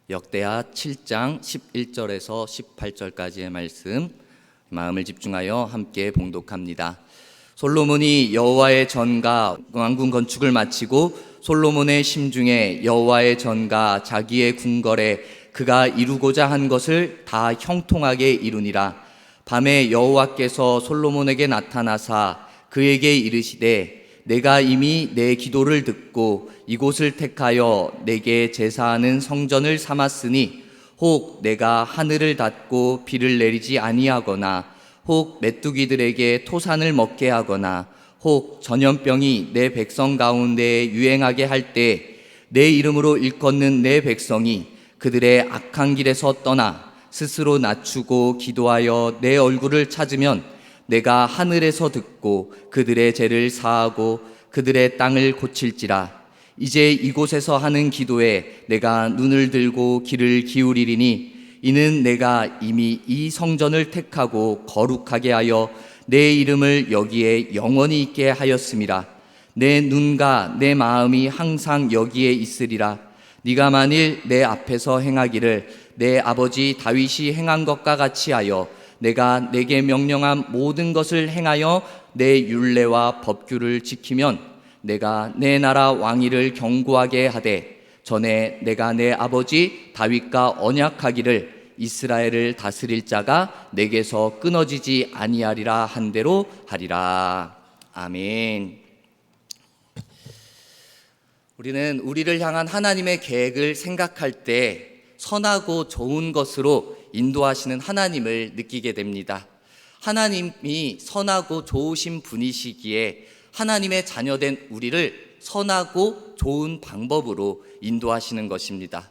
역대하 7장 11절에서 18절까지의 말씀, 마음을 집중하여 함께 봉독합니다. 솔로몬이 여호와의 전과 왕궁 건축을 마치고 솔로몬의 심중에 여호와의 전과 자기의 궁궐에 그가 이루고자 한 것을 다 형통하게 이루니라. 밤에 여호와께서 솔로몬에게 나타나사 그에게 이르시되 내가 이미 내 기도를 듣고 이곳을 택하여 내게 제사하는 성전을 삼았으니 혹 내가 하늘을 닫고 비를 내리지 아니하거나 혹 메뚜기들에게 토산을 먹게 하거나 혹 전염병이 내 백성 가운데 유행하게 할 때 내 이름으로 일컫는 내 백성이 그들의 악한 길에서 떠나 스스로 낮추고 기도하여 내 얼굴을 찾으면 내가 하늘에서 듣고 그들의 죄를 사하고 그들의 땅을 고칠지라. 이제 이곳에서 하는 기도에 내가 눈을 들고 귀를 기울이리니 이는 내가 이미 이 성전을 택하고 거룩하게 하여 내 이름을 여기에 영원히 있게 하였음이라. 내 눈과 내 마음이 항상 여기에 있으리라. 네가 만일 내 앞에서 행하기를 내 아버지 다윗이 행한 것과 같이 하여 내가 내게 명령한 모든 것을 행하여 내 율례와 법규를 지키면 내가 내 나라 왕위를 견고하게 하되 전에 내가 내 아버지 다윗과 언약하기를 이스라엘을 다스릴 자가 내게서 끊어지지 아니하리라 한 대로 하리라. 아멘. 우리는 우리를 향한 하나님의 계획을 생각할 때 선하고 좋은 것으로 인도하시는 하나님을 느끼게 됩니다. 하나님이 선하고 좋으신 분이시기에 하나님의 자녀된 우리를 선하고 좋은 방법으로 인도하시는 것입니다.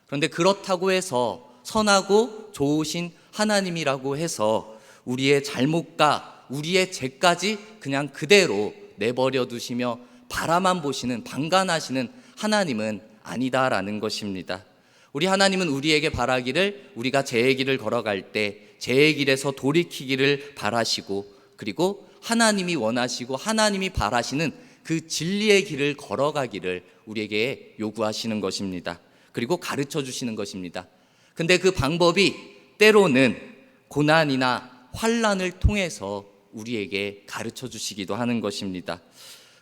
그런데 그렇다고 해서 선하고 좋으신 하나님이라고 해서 우리의 잘못과 우리의 죄까지 그냥 그대로 내버려 두시며 바라만 보시는 방관하시는 하나님은 아니다라는 것입니다. 우리 하나님은 우리에게 바라기를 우리가 죄의 길을 걸어갈 때 죄의 길에서 돌이키기를 바라시고 그리고 하나님이 원하시고 하나님이 바라시는 그 진리의 길을 걸어가기를 우리에게 요구하시는 것입니다. 그리고 가르쳐 주시는 것입니다. 근데 그 방법이 때로는 고난이나 환난을 통해서 우리에게 가르쳐 주시기도 하는 것입니다.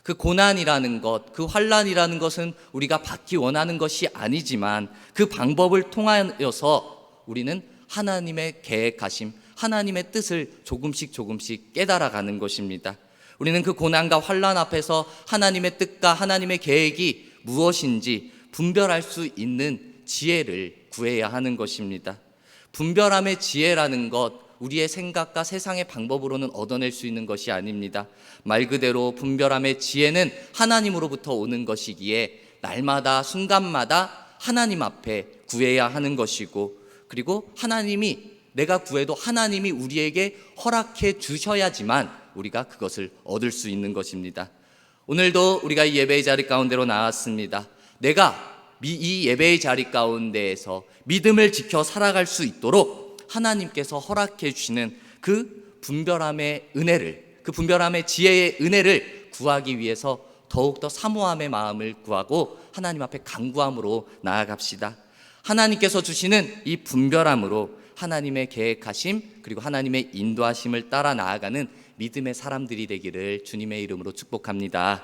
그 고난이라는 것, 그 환난이라는 것은 우리가 받기 원하는 것이 아니지만 그 방법을 통하여서 우리는 하나님의 계획하심, 하나님의 뜻을 조금씩 깨달아가는 것입니다. 우리는 그 고난과 환난 앞에서 하나님의 뜻과 하나님의 계획이 무엇인지 분별할 수 있는 지혜를 구해야 하는 것입니다. 분별함의 지혜라는 것, 우리의 생각과 세상의 방법으로는 얻어낼 수 있는 것이 아닙니다. 말 그대로 분별함의 지혜는 하나님으로부터 오는 것이기에 날마다 순간마다 하나님 앞에 구해야 하는 것이고 그리고 하나님이 내가 구해도 하나님이 우리에게 허락해 주셔야지만 우리가 그것을 얻을 수 있는 것입니다. 오늘도 우리가 이 예배의 자리 가운데로 나왔습니다. 내가 이 예배의 자리 가운데에서 믿음을 지켜 살아갈 수 있도록 하나님께서 허락해 주시는 그 분별함의 은혜를, 그 분별함의 지혜의 은혜를 구하기 위해서 더욱더 사모함의 마음을 구하고 하나님 앞에 간구함으로 나아갑시다. 하나님께서 주시는 이 분별함으로 하나님의 계획하심 그리고 하나님의 인도하심을 따라 나아가는 믿음의 사람들이 되기를 주님의 이름으로 축복합니다.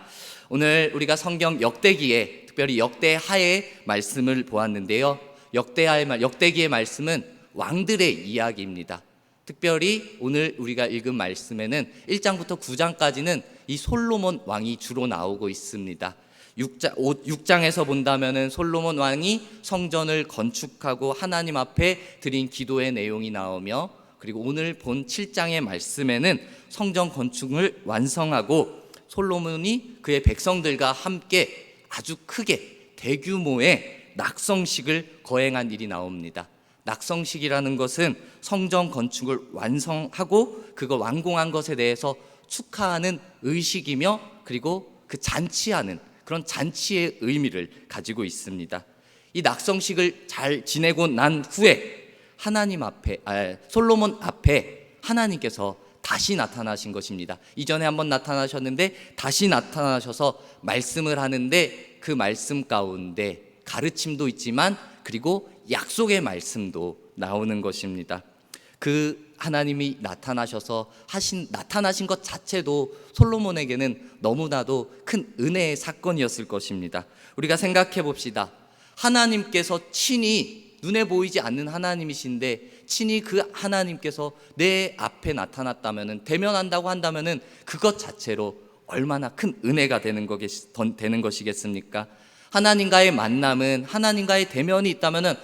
오늘 우리가 성경 역대기에 특별히 역대하의 말씀을 보았는데요. 역대기의 말씀은 왕들의 이야기입니다. 특별히 오늘 우리가 읽은 말씀에는 1장부터 9장까지는 이 솔로몬 왕이 주로 나오고 있습니다. 6장에서 본다면은 솔로몬 왕이 성전을 건축하고 하나님 앞에 드린 기도의 내용이 나오며 그리고 오늘 본 7장의 말씀에는 성전 건축을 완성하고 솔로몬이 그의 백성들과 함께 아주 크게 대규모의 낙성식을 거행한 일이 나옵니다. 낙성식이라는 것은 성전 건축을 완성하고 그거 완공한 것에 대해서 축하하는 의식이며 그리고 그 잔치하는 그런 잔치의 의미를 가지고 있습니다. 이 낙성식을 잘 지내고 난 후에 솔로몬 앞에 하나님께서 다시 나타나신 것입니다. 이전에 한번 나타나셨는데 다시 나타나셔서 말씀을 하는데 그 말씀 가운데 가르침도 있지만 그리고 약속의 말씀도 나오는 것입니다. 그 하나님이 나타나신 것 자체도 솔로몬에게는 너무나도 큰 은혜의 사건이었을 것입니다. 우리가 생각해 봅시다. 하나님께서 친히, 눈에 보이지 않는 하나님이신데 친히 그 하나님께서 내 앞에 나타났다면은, 대면한다고 한다면은 그것 자체로 얼마나 큰 은혜가 되는 것이겠습니까? 하나님과의 만남은, 하나님과의 대면이 있다면은,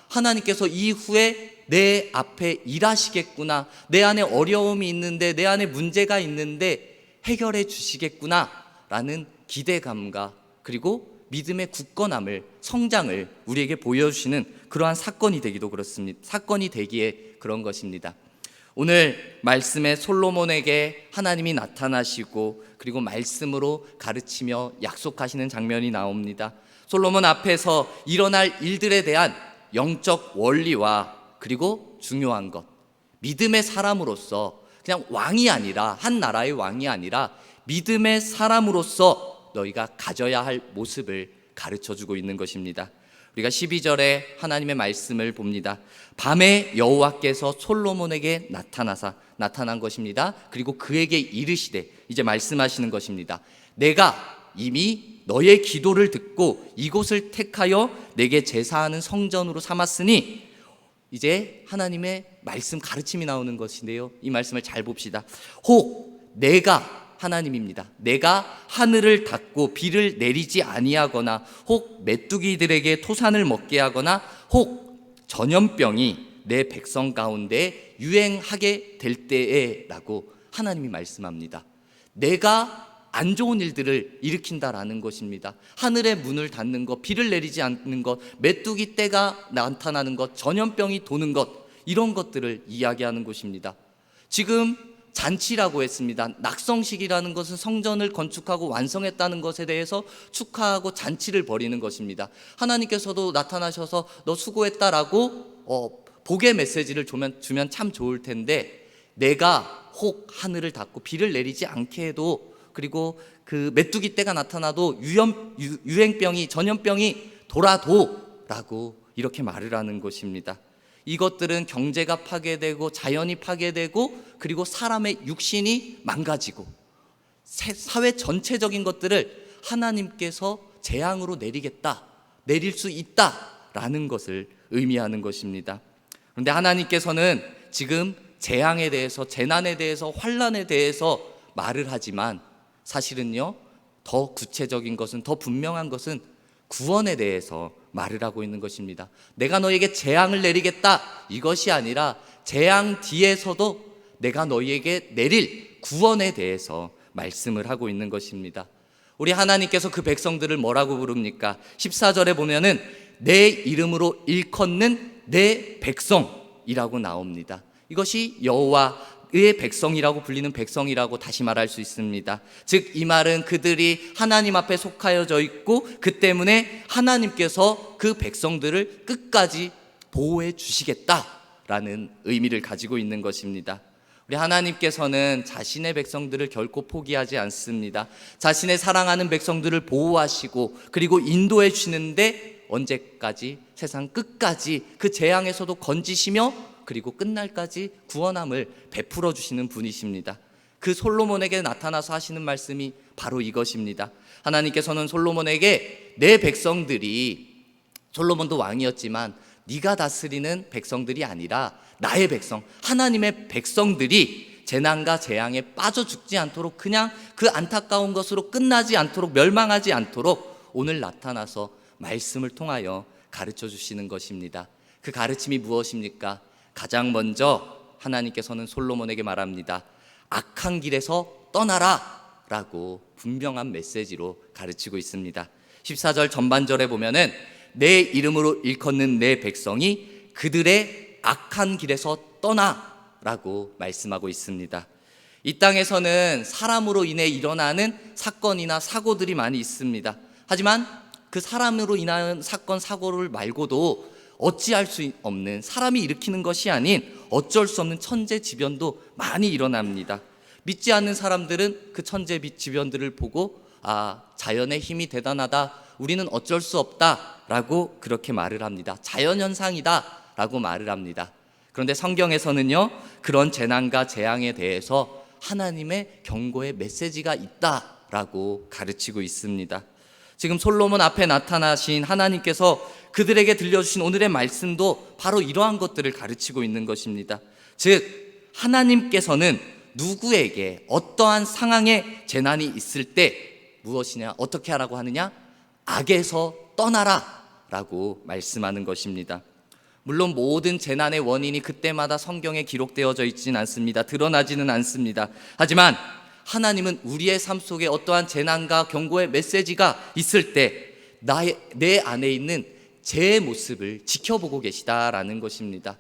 하나님께서 이후에 내 앞에 일하시겠구나, 내 안에 어려움이 있는데, 내 안에 문제가 있는데 해결해 주시겠구나 라는 기대감과 그리고 믿음의 굳건함을, 성장을 우리에게 보여주시는 그러한 사건이 되기도 그렇습니다. 사건이 되기에 그런 것입니다. 오늘 말씀에 솔로몬에게 하나님이 나타나시고 그리고 말씀으로 가르치며 약속하시는 장면이 나옵니다. 솔로몬 앞에서 일어날 일들에 대한 영적 원리와 그리고 중요한 것, 믿음의 사람으로서, 그냥 왕이 아니라, 한 나라의 왕이 아니라 믿음의 사람으로서 너희가 가져야 할 모습을 가르쳐주고 있는 것입니다. 우리가 12절에 하나님의 말씀을 봅니다. 밤에 여호와께서 솔로몬에게 나타난 것입니다. 그리고 그에게 이르시되, 이제 말씀하시는 것입니다. 내가 이미 너의 기도를 듣고 이곳을 택하여 내게 제사하는 성전으로 삼았으니, 이제 하나님의 말씀 가르침이 나오는 것인데요, 이 말씀을 잘 봅시다. 혹 내가, 하나님입니다. 내가 하늘을 닫고 비를 내리지 아니하거나, 혹 메뚜기들에게 토산을 먹게 하거나, 혹 전염병이 내 백성 가운데 유행하게 될 때에 라고 하나님이 말씀합니다. 내가 안 좋은 일들을 일으킨다라는 것입니다. 하늘의 문을 닫는 것, 비를 내리지 않는 것, 메뚜기 떼가 나타나는 것, 전염병이 도는 것, 이런 것들을 이야기하는 것입니다. 지금 잔치라고 했습니다. 낙성식이라는 것은 성전을 건축하고 완성했다는 것에 대해서 축하하고 잔치를 벌이는 것입니다. 하나님께서도 나타나셔서 너 수고했다라고 복의 메시지를 주면 참 좋을 텐데, 내가 혹 하늘을 닫고 비를 내리지 않게 해도, 그리고 그 메뚜기 떼가 나타나도 유행병이, 전염병이 돌아도 라고 이렇게 말을 하는 것입니다. 이것들은 경제가 파괴되고 자연이 파괴되고 그리고 사람의 육신이 망가지고 사회 전체적인 것들을 하나님께서 재앙으로 내릴 수 있다라는 것을 의미하는 것입니다. 그런데 하나님께서는 지금 재앙에 대해서, 재난에 대해서, 환난에 대해서 말을 하지만 사실은요, 더 구체적인 것은, 더 분명한 것은 구원에 대해서 말을 하고 있는 것입니다. 내가 너에게 재앙을 내리겠다, 이것이 아니라 재앙 뒤에서도 내가 너희에게 내릴 구원에 대해서 말씀을 하고 있는 것입니다. 우리 하나님께서 그 백성들을 뭐라고 부릅니까? 14절에 보면은 내 이름으로 일컫는 내 백성이라고 나옵니다. 이것이 여호와의 백성이라고 불리는 백성이라고 다시 말할 수 있습니다. 즉 이 말은 그들이 하나님 앞에 속하여져 있고 그 때문에 하나님께서 그 백성들을 끝까지 보호해 주시겠다라는 의미를 가지고 있는 것입니다. 우리 하나님께서는 자신의 백성들을 결코 포기하지 않습니다. 자신의 사랑하는 백성들을 보호하시고 그리고 인도해 주시는데, 언제까지? 세상 끝까지 그 재앙에서도 건지시며 그리고 끝날까지 구원함을 베풀어 주시는 분이십니다. 그 솔로몬에게 나타나서 하시는 말씀이 바로 이것입니다. 하나님께서는 솔로몬에게 내 백성들이, 솔로몬도 왕이었지만 네가 다스리는 백성들이 아니라 나의 백성, 하나님의 백성들이 재난과 재앙에 빠져 죽지 않도록, 그냥 그 안타까운 것으로 끝나지 않도록, 멸망하지 않도록 오늘 나타나서 말씀을 통하여 가르쳐 주시는 것입니다. 그 가르침이 무엇입니까? 가장 먼저 하나님께서는 솔로몬에게 말합니다. 악한 길에서 떠나라 라고 분명한 메시지로 가르치고 있습니다. 14절 전반절에 보면은 내 이름으로 일컫는 내 백성이 그들의 악한 길에서 떠나 라고 말씀하고 있습니다. 이 땅에서는 사람으로 인해 일어나는 사건이나 사고들이 많이 있습니다. 하지만 그 사람으로 인한 사건, 사고를 말고도 어찌할 수 없는, 사람이 일으키는 것이 아닌 어쩔 수 없는 천재지변도 많이 일어납니다. 믿지 않는 사람들은 그 천재지변들을 보고 자연의 힘이 대단하다, 우리는 어쩔 수 없다라고 그렇게 말을 합니다. 자연현상이다라고 말을 합니다. 그런데 성경에서는요, 그런 재난과 재앙에 대해서 하나님의 경고의 메시지가 있다라고 가르치고 있습니다. 지금 솔로몬 앞에 나타나신 하나님께서 그들에게 들려주신 오늘의 말씀도 바로 이러한 것들을 가르치고 있는 것입니다. 즉, 하나님께서는 누구에게 어떠한 상황에 재난이 있을 때 무엇이냐, 어떻게 하라고 하느냐? 악에서 떠나라 라고 말씀하는 것입니다. 물론 모든 재난의 원인이 그때마다 성경에 기록되어져 있지는 않습니다. 드러나지는 않습니다. 하지만 하나님은 우리의 삶 속에 어떠한 재난과 경고의 메시지가 있을 때 내 안에 있는 제 모습을 지켜보고 계시다라는 것입니다.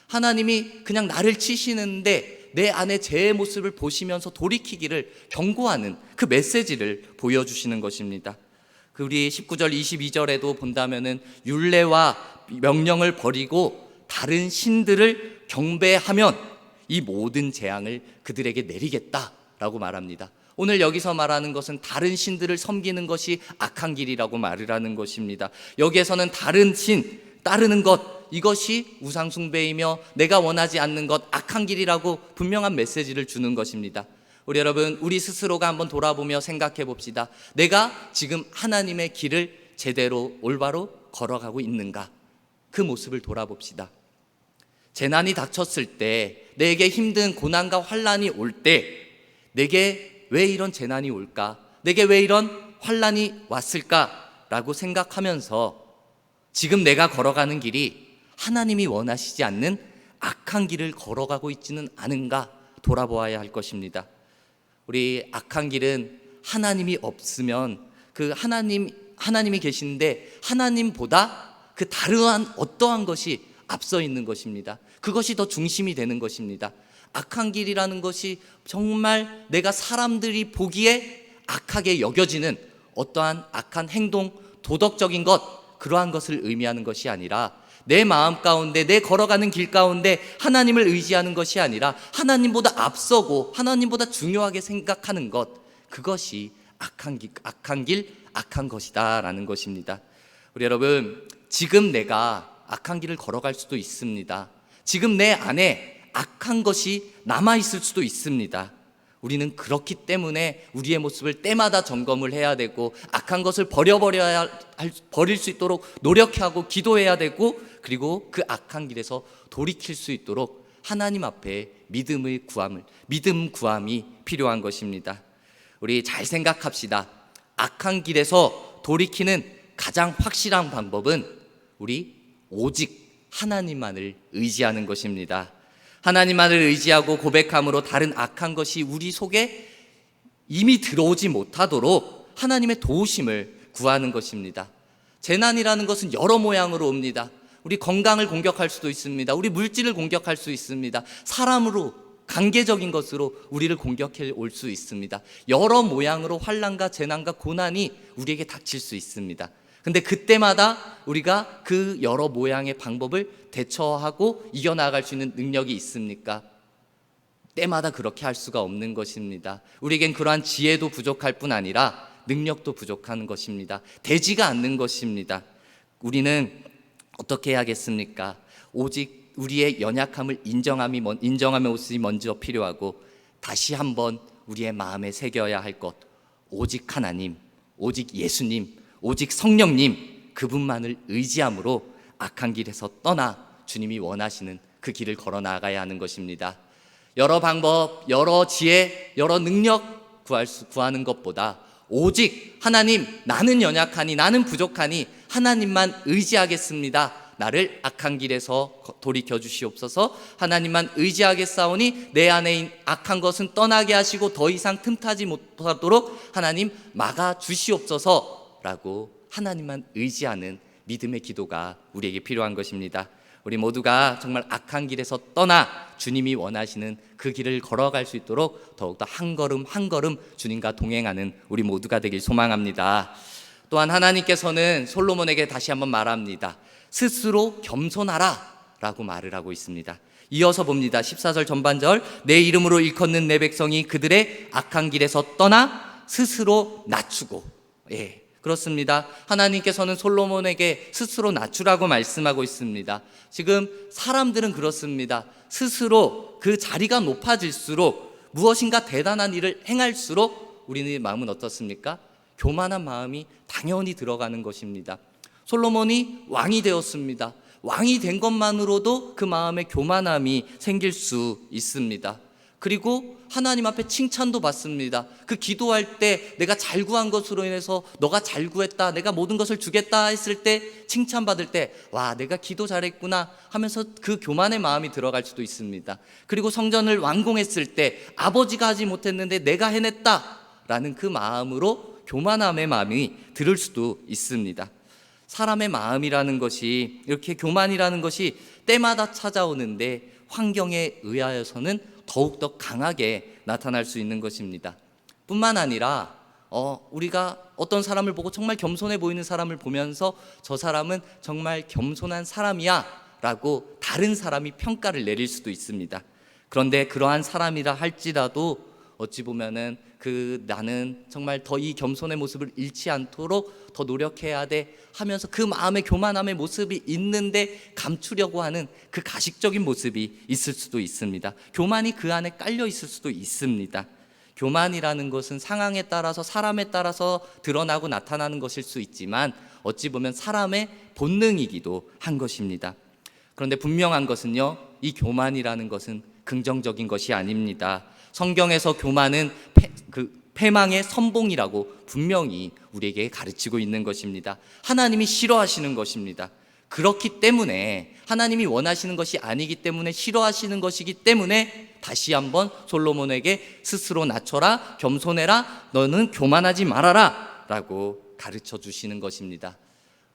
하나님이 그냥 나를 치시는데 내 안에 제 모습을 보시면서 돌이키기를 경고하는 그 메시지를 보여주시는 것입니다. 우리 19절 22절에도 본다면은 율례와 명령을 버리고 다른 신들을 경배하면 이 모든 재앙을 그들에게 내리겠다라고 말합니다. 오늘 여기서 말하는 것은 다른 신들을 섬기는 것이 악한 길이라고 말을 하는 것입니다. 여기에서는 다른 신 따르는 것, 이것이 우상숭배이며 내가 원하지 않는 것, 악한 길이라고 분명한 메시지를 주는 것입니다. 우리 여러분, 우리 스스로가 한번 돌아보며 생각해 봅시다. 내가 지금 하나님의 길을 제대로 올바로 걸어가고 있는가? 그 모습을 돌아봅시다. 재난이 닥쳤을 때, 내게 힘든 고난과 환난이 올 때, 내게 왜 이런 재난이 올까? 내게 왜 이런 환난이 왔을까? 라고 생각하면서 지금 내가 걸어가는 길이 하나님이 원하시지 않는 악한 길을 걸어가고 있지는 않은가 돌아보아야 할 것입니다. 우리 악한 길은 하나님이 없으면 그 하나님이 계신데 하나님보다 그 다른 어떠한 것이 앞서 있는 것입니다. 그것이 더 중심이 되는 것입니다. 악한 길이라는 것이 정말 내가 사람들이 보기에 악하게 여겨지는 어떠한 악한 행동, 도덕적인 것, 그러한 것을 의미하는 것이 아니라 내 마음 가운데, 내 걸어가는 길 가운데 하나님을 의지하는 것이 아니라 하나님보다 앞서고 하나님보다 중요하게 생각하는 것, 그것이 악한 길, 악한 것이다 라는 것입니다. 우리 여러분, 지금 내가 악한 길을 걸어갈 수도 있습니다. 지금 내 안에 악한 것이 남아있을 수도 있습니다. 우리는 그렇기 때문에 우리의 모습을 때마다 점검을 해야 되고 악한 것을 버릴 수 있도록 노력하고 기도해야 되고, 그리고 그 악한 길에서 돌이킬 수 있도록 하나님 앞에 믿음 구함이 필요한 것입니다. 우리 잘 생각합시다. 악한 길에서 돌이키는 가장 확실한 방법은 우리 오직 하나님만을 의지하는 것입니다. 하나님만을 의지하고 고백함으로 다른 악한 것이 우리 속에 이미 들어오지 못하도록 하나님의 도우심을 구하는 것입니다. 재난이라는 것은 여러 모양으로 옵니다. 우리 건강을 공격할 수도 있습니다. 우리 물질을 공격할 수 있습니다. 사람으로, 관계적인 것으로 우리를 공격해 올 수 있습니다. 여러 모양으로 환난과 재난과 고난이 우리에게 닥칠 수 있습니다. 근데 그때마다 우리가 그 여러 모양의 방법을 대처하고 이겨나갈 수 있는 능력이 있습니까? 때마다 그렇게 할 수가 없는 것입니다. 우리에겐 그러한 지혜도 부족할 뿐 아니라 능력도 부족한 것입니다. 되지가 않는 것입니다. 우리는 어떻게 해야겠습니까? 오직 우리의 연약함을 인정하는 것이 먼저 필요하고, 다시 한번 우리의 마음에 새겨야 할 것, 오직 하나님, 오직 예수님, 오직 성령님, 그분만을 의지함으로 악한 길에서 떠나 주님이 원하시는 그 길을 걸어 나가야 하는 것입니다. 여러 방법, 여러 지혜, 여러 능력 구하는 것보다 오직 하나님, 나는 연약하니, 나는 부족하니 하나님만 의지하겠습니다. 나를 악한 길에서 돌이켜 주시옵소서. 하나님만 의지하겠사오니 내 안에 있는 악한 것은 떠나게 하시고 더 이상 틈타지 못하도록 하나님 막아 주시옵소서 라고 하나님만 의지하는 믿음의 기도가 우리에게 필요한 것입니다. 우리 모두가 정말 악한 길에서 떠나 주님이 원하시는 그 길을 걸어갈 수 있도록 더욱더 한 걸음 한 걸음 주님과 동행하는 우리 모두가 되길 소망합니다. 또한 하나님께서는 솔로몬에게 다시 한번 말합니다. 스스로 겸손하라 라고 말을 하고 있습니다. 이어서 봅니다. 14절 전반절, 내 이름으로 일컫는 내 백성이 그들의 악한 길에서 떠나 스스로 낮추고, 그렇습니다. 하나님께서는 솔로몬에게 스스로 낮추라고 말씀하고 있습니다. 지금 사람들은 그렇습니다. 스스로 그 자리가 높아질수록 무엇인가 대단한 일을 행할수록 우리의 마음은 어떻습니까? 교만한 마음이 당연히 들어가는 것입니다. 솔로몬이 왕이 되었습니다. 왕이 된 것만으로도 그 마음에 교만함이 생길 수 있습니다. 그리고 하나님 앞에 칭찬도 받습니다. 그 기도할 때 내가 잘 구한 것으로 인해서 너가 잘 구했다, 내가 모든 것을 주겠다 했을 때 칭찬받을 때 와, 내가 기도 잘했구나 하면서 그 교만의 마음이 들어갈 수도 있습니다. 그리고 성전을 완공했을 때 아버지가 하지 못했는데 내가 해냈다 라는 그 마음으로 교만함의 마음이 들을 수도 있습니다. 사람의 마음이라는 것이, 이렇게 교만이라는 것이 때마다 찾아오는데 환경에 의하여서는 더욱더 강하게 나타날 수 있는 것입니다. 뿐만 아니라 우리가 어떤 사람을 보고 정말 겸손해 보이는 사람을 보면서 저 사람은 정말 겸손한 사람이야 라고 다른 사람이 평가를 내릴 수도 있습니다. 그런데 그러한 사람이라 할지라도 어찌 보면은 나는 정말 더 이 겸손의 모습을 잃지 않도록 더 노력해야 돼 하면서 그 마음의 교만함의 모습이 있는데 감추려고 하는 그 가식적인 모습이 있을 수도 있습니다. 교만이 그 안에 깔려 있을 수도 있습니다. 교만이라는 것은 상황에 따라서, 사람에 따라서 드러나고 나타나는 것일 수 있지만 어찌 보면 사람의 본능이기도 한 것입니다. 그런데 분명한 것은요, 이 교만이라는 것은 긍정적인 것이 아닙니다. 성경에서 교만은 패망의 선봉이라고 분명히 우리에게 가르치고 있는 것입니다. 하나님이 싫어하시는 것입니다. 그렇기 때문에 하나님이 원하시는 것이 아니기 때문에, 싫어하시는 것이기 때문에 다시 한번 솔로몬에게 스스로 낮춰라, 겸손해라, 너는 교만하지 말아라 라고 가르쳐 주시는 것입니다.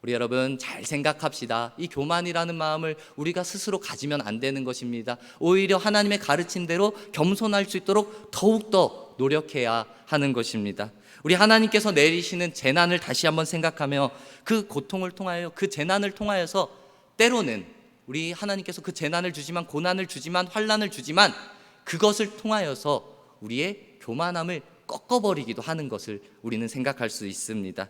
우리 여러분 잘 생각합시다. 이 교만이라는 마음을 우리가 스스로 가지면 안 되는 것입니다. 오히려 하나님의 가르침대로 겸손할 수 있도록 더욱더 노력해야 하는 것입니다. 우리 하나님께서 내리시는 재난을 다시 한번 생각하며 그 고통을 통하여, 그 재난을 통하여서 때로는 우리 하나님께서 그 재난을 주지만, 고난을 주지만, 환난을 주지만 그것을 통하여서 우리의 교만함을 꺾어버리기도 하는 것을 우리는 생각할 수 있습니다.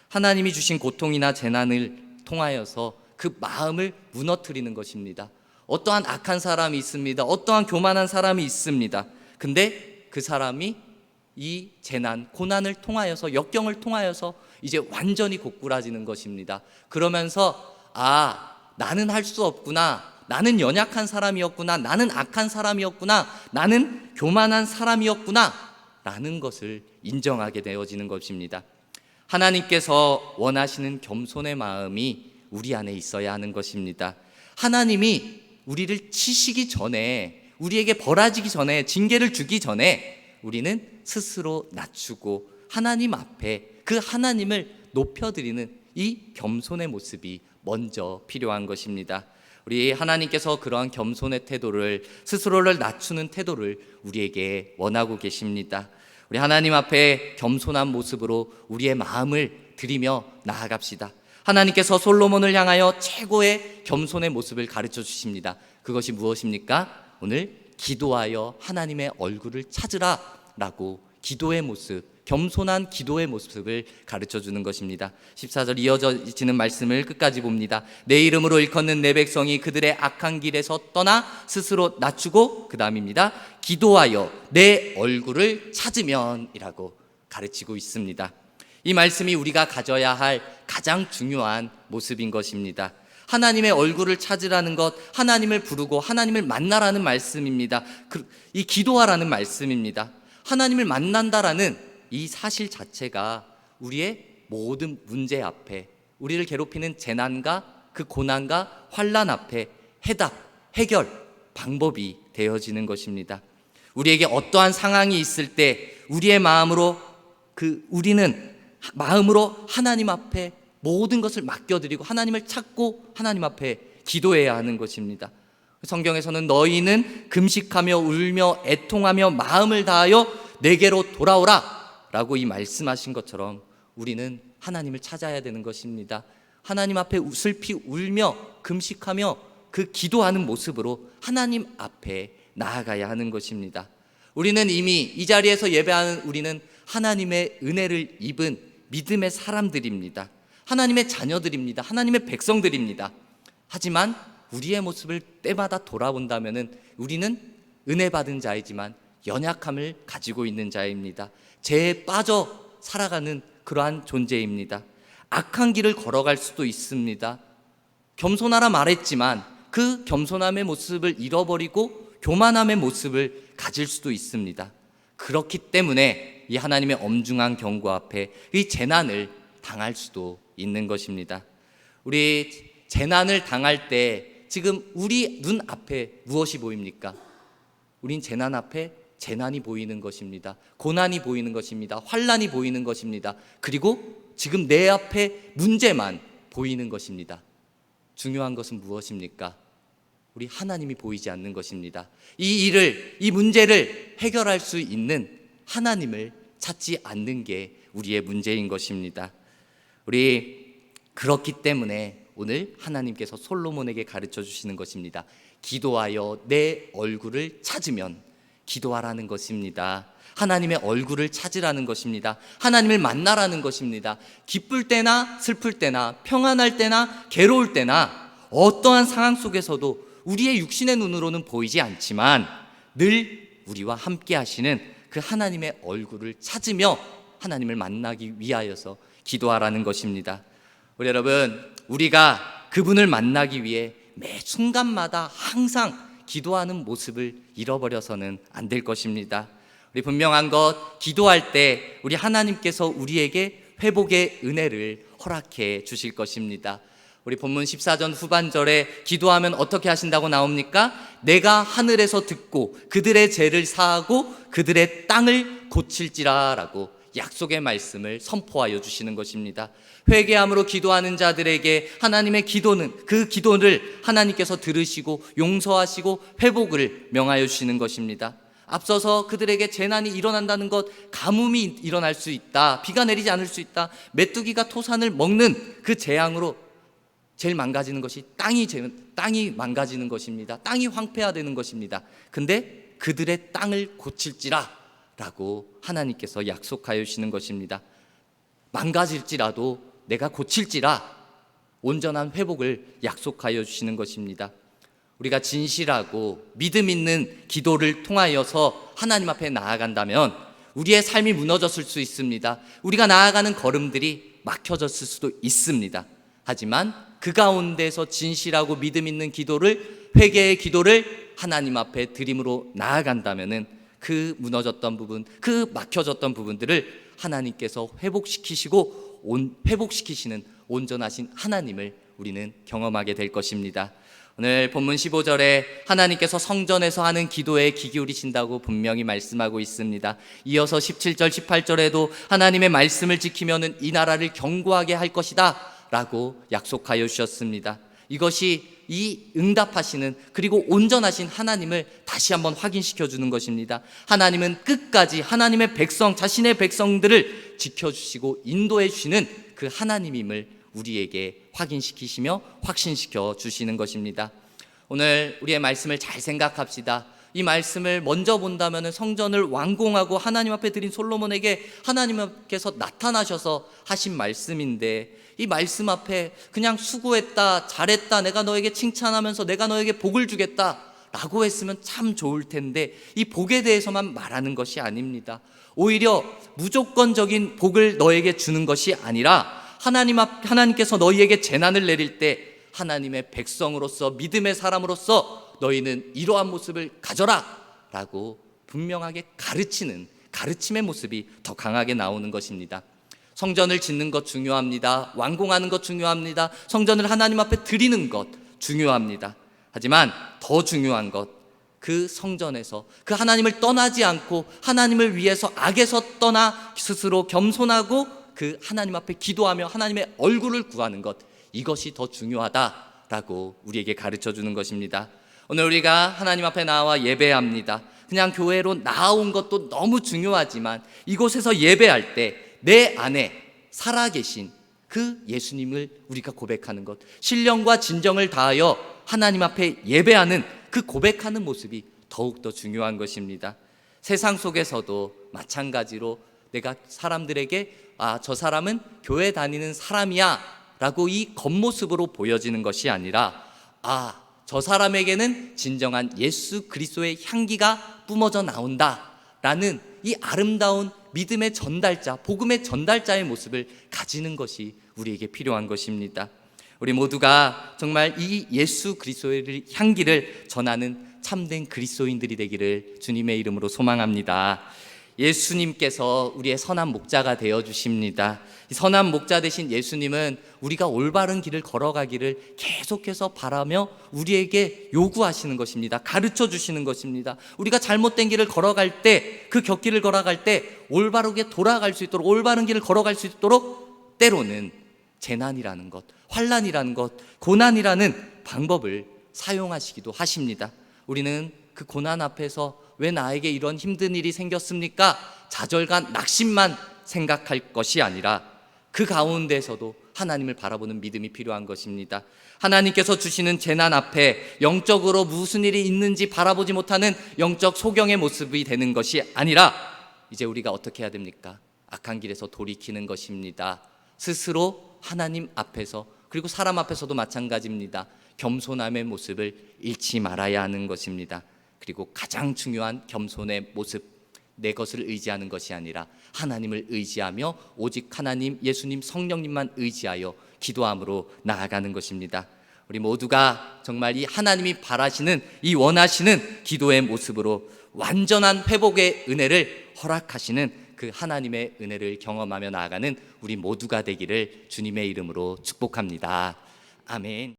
하나님이 주신 고통이나 재난을 통하여서 그 마음을 무너뜨리는 것입니다. 어떠한 악한 사람이 있습니다. 어떠한 교만한 사람이 있습니다. 근데 그 사람이 이 재난, 고난을 통하여서, 역경을 통하여서 이제 완전히 고꾸라지는 것입니다. 그러면서 나는 할 수 없구나, 나는 연약한 사람이었구나, 나는 악한 사람이었구나, 나는 교만한 사람이었구나 라는 것을 인정하게 되어지는 것입니다. 하나님께서 원하시는 겸손의 마음이 우리 안에 있어야 하는 것입니다. 하나님이 우리를 치시기 전에, 우리에게 벌하지기 전에, 징계를 주기 전에 우리는 스스로 낮추고 하나님 앞에 그 하나님을 높여드리는 이 겸손의 모습이 먼저 필요한 것입니다. 우리 하나님께서 그러한 겸손의 태도를, 스스로를 낮추는 태도를 우리에게 원하고 계십니다. 우리 하나님 앞에 겸손한 모습으로 우리의 마음을 드리며 나아갑시다. 하나님께서 솔로몬을 향하여 최고의 겸손의 모습을 가르쳐 주십니다. 그것이 무엇입니까? 오늘 기도하여 하나님의 얼굴을 찾으라 라고 기도의 모습, 겸손한 기도의 모습을 가르쳐 주는 것입니다. 14절 이어지는 말씀을 끝까지 봅니다. 내 이름으로 일컫는 내 백성이 그들의 악한 길에서 떠나 스스로 낮추고, 그 다음입니다, 기도하여 내 얼굴을 찾으면 이라고 가르치고 있습니다. 이 말씀이 우리가 가져야 할 가장 중요한 모습인 것입니다. 하나님의 얼굴을 찾으라는 것, 하나님을 부르고 하나님을 만나라는 말씀입니다. 이 기도하라는 말씀입니다. 하나님을 만난다라는 이 사실 자체가 우리의 모든 문제 앞에, 우리를 괴롭히는 재난과 그 고난과 환난 앞에 해답, 해결, 방법이 되어지는 것입니다. 우리에게 어떠한 상황이 있을 때 우리의 마음으로, 우리는 마음으로 하나님 앞에 모든 것을 맡겨드리고 하나님을 찾고 하나님 앞에 기도해야 하는 것입니다. 성경에서는 너희는 금식하며 울며 애통하며 마음을 다하여 내게로 돌아오라 라고 이 말씀하신 것처럼 우리는 하나님을 찾아야 되는 것입니다. 하나님 앞에 슬피 울며 금식하며 그 기도하는 모습으로 하나님 앞에 나아가야 하는 것입니다. 우리는 이미 이 자리에서 예배하는 우리는 하나님의 은혜를 입은 믿음의 사람들입니다. 하나님의 자녀들입니다. 하나님의 백성들입니다. 하지만 우리의 모습을 때마다 돌아본다면 우리는 은혜 받은 자이지만 연약함을 가지고 있는 자입니다. 죄에 빠져 살아가는 그러한 존재입니다. 악한 길을 걸어갈 수도 있습니다. 겸손하라 말했지만 그 겸손함의 모습을 잃어버리고 교만함의 모습을 가질 수도 있습니다. 그렇기 때문에 이 하나님의 엄중한 경고 앞에 이 재난을 당할 수도 있는 것입니다. 우리 재난을 당할 때 지금 우리 눈 앞에 무엇이 보입니까? 우린 재난 앞에 재난이 보이는 것입니다. 고난이 보이는 것입니다. 환난이 보이는 것입니다. 그리고 지금 내 앞에 문제만 보이는 것입니다. 중요한 것은 무엇입니까? 우리 하나님이 보이지 않는 것입니다. 이 문제를 해결할 수 있는 하나님을 찾지 않는 게 우리의 문제인 것입니다. 우리 그렇기 때문에 오늘 하나님께서 솔로몬에게 가르쳐 주시는 것입니다. 기도하여 내 얼굴을 찾으면, 기도하라는 것입니다. 하나님의 얼굴을 찾으라는 것입니다. 하나님을 만나라는 것입니다. 기쁠 때나 슬플 때나 평안할 때나 괴로울 때나 어떠한 상황 속에서도 우리의 육신의 눈으로는 보이지 않지만 늘 우리와 함께 하시는 그 하나님의 얼굴을 찾으며 하나님을 만나기 위하여서 기도하라는 것입니다. 우리 여러분, 우리가 그분을 만나기 위해 매 순간마다 항상 기도하는 모습을 잃어버려서는 안 될 것입니다. 우리 분명한 것, 기도할 때 우리 하나님께서 우리에게 회복의 은혜를 허락해 주실 것입니다. 우리 본문 14전 후반절에 기도하면 어떻게 하신다고 나옵니까? 내가 하늘에서 듣고 그들의 죄를 사하고 그들의 땅을 고칠지라 라고 약속의 말씀을 선포하여 주시는 것입니다. 회개함으로 기도하는 자들에게 하나님의 기도는, 그 기도를 하나님께서 들으시고 용서하시고 회복을 명하여 주시는 것입니다. 앞서서 그들에게 재난이 일어난다는 것, 가뭄이 일어날 수 있다, 비가 내리지 않을 수 있다, 메뚜기가 토산을 먹는 그 재앙으로 제일 망가지는 것이 땅이 망가지는 것입니다. 땅이 황폐화되는 것입니다. 근데 그들의 땅을 고칠지라 라고 하나님께서 약속하여 주시는 것입니다. 망가질지라도 내가 고칠지라, 온전한 회복을 약속하여 주시는 것입니다. 우리가 진실하고 믿음 있는 기도를 통하여서 하나님 앞에 나아간다면 우리의 삶이 무너졌을 수 있습니다. 우리가 나아가는 걸음들이 막혀졌을 수도 있습니다. 하지만 그 가운데서 진실하고 믿음 있는 기도를, 회개의 기도를 하나님 앞에 드림으로 나아간다면은 그 무너졌던 부분, 그 막혀졌던 부분들을 하나님께서 회복시키시는 온전하신 하나님을 우리는 경험하게 될 것입니다. 오늘 본문 15절에 하나님께서 성전에서 하는 기도에 귀 기울이신다고 분명히 말씀하고 있습니다. 이어서 17절, 18절에도 하나님의 말씀을 지키면은 이 나라를 견고하게 할 것이다 라고 약속하여 주셨습니다. 이것이 이 응답하시는, 그리고 온전하신 하나님을 다시 한번 확인시켜 주는 것입니다. 하나님은 끝까지 하나님의 백성, 자신의 백성들을 지켜주시고 인도해 주시는 그 하나님임을 우리에게 확인시키시며 확신시켜 주시는 것입니다. 오늘 우리의 말씀을 잘 생각합시다. 이 말씀을 먼저 본다면 성전을 완공하고 하나님 앞에 드린 솔로몬에게 하나님께서 나타나셔서 하신 말씀인데, 이 말씀 앞에 그냥 수고했다, 잘했다, 내가 너에게 칭찬하면서 내가 너에게 복을 주겠다 라고 했으면 참 좋을 텐데, 이 복에 대해서만 말하는 것이 아닙니다. 오히려 무조건적인 복을 너에게 주는 것이 아니라 하나님께서 너희에게 재난을 내릴 때 하나님의 백성으로서, 믿음의 사람으로서 너희는 이러한 모습을 가져라 라고 분명하게 가르치는, 가르침의 모습이 더 강하게 나오는 것입니다. 성전을 짓는 것 중요합니다. 완공하는 것 중요합니다. 성전을 하나님 앞에 드리는 것 중요합니다. 하지만 더 중요한 것, 그 성전에서 그 하나님을 떠나지 않고 하나님을 위해서 악에서 떠나 스스로 겸손하고 그 하나님 앞에 기도하며 하나님의 얼굴을 구하는 것, 이것이 더 중요하다라고 우리에게 가르쳐 주는 것입니다. 오늘 우리가 하나님 앞에 나와 예배합니다. 그냥 교회로 나온 것도 너무 중요하지만 이곳에서 예배할 때 내 안에 살아계신 그 예수님을 우리가 고백하는 것, 신령과 진정을 다하여 하나님 앞에 예배하는 그 고백하는 모습이 더욱더 중요한 것입니다. 세상 속에서도 마찬가지로 내가 사람들에게 저 사람은 교회 다니는 사람이야 라고 이 겉모습으로 보여지는 것이 아니라 저 사람에게는 진정한 예수 그리스도의 향기가 뿜어져 나온다 라는 이 아름다운 믿음의 전달자, 복음의 전달자의 모습을 가지는 것이 우리에게 필요한 것입니다. 우리 모두가 정말 이 예수 그리스도의 향기를 전하는 참된 그리스도인들이 되기를 주님의 이름으로 소망합니다. 예수님께서 우리의 선한 목자가 되어 주십니다. 이 선한 목자 되신 예수님은 우리가 올바른 길을 걸어가기를 계속해서 바라며 우리에게 요구하시는 것입니다. 가르쳐 주시는 것입니다. 우리가 잘못된 길을 걸어갈 때, 그 곁길을 걸어갈 때 올바르게 돌아갈 수 있도록, 올바른 길을 걸어갈 수 있도록 때로는 재난이라는 것, 환난이라는 것, 고난이라는 방법을 사용하시기도 하십니다. 우리는 그 고난 앞에서 왜 나에게 이런 힘든 일이 생겼습니까? 좌절감, 낙심만 생각할 것이 아니라 그 가운데서도 하나님을 바라보는 믿음이 필요한 것입니다. 하나님께서 주시는 재난 앞에 영적으로 무슨 일이 있는지 바라보지 못하는 영적 소경의 모습이 되는 것이 아니라 이제 우리가 어떻게 해야 됩니까? 악한 길에서 돌이키는 것입니다. 스스로 하나님 앞에서, 그리고 사람 앞에서도 마찬가지입니다. 겸손함의 모습을 잃지 말아야 하는 것입니다. 그리고 가장 중요한 겸손의 모습, 내 것을 의지하는 것이 아니라 하나님을 의지하며 오직 하나님, 예수님, 성령님만 의지하여 기도함으로 나아가는 것입니다. 우리 모두가 정말 이 하나님이 바라시는, 이 원하시는 기도의 모습으로 완전한 회복의 은혜를 허락하시는 그 하나님의 은혜를 경험하며 나아가는 우리 모두가 되기를 주님의 이름으로 축복합니다. 아멘.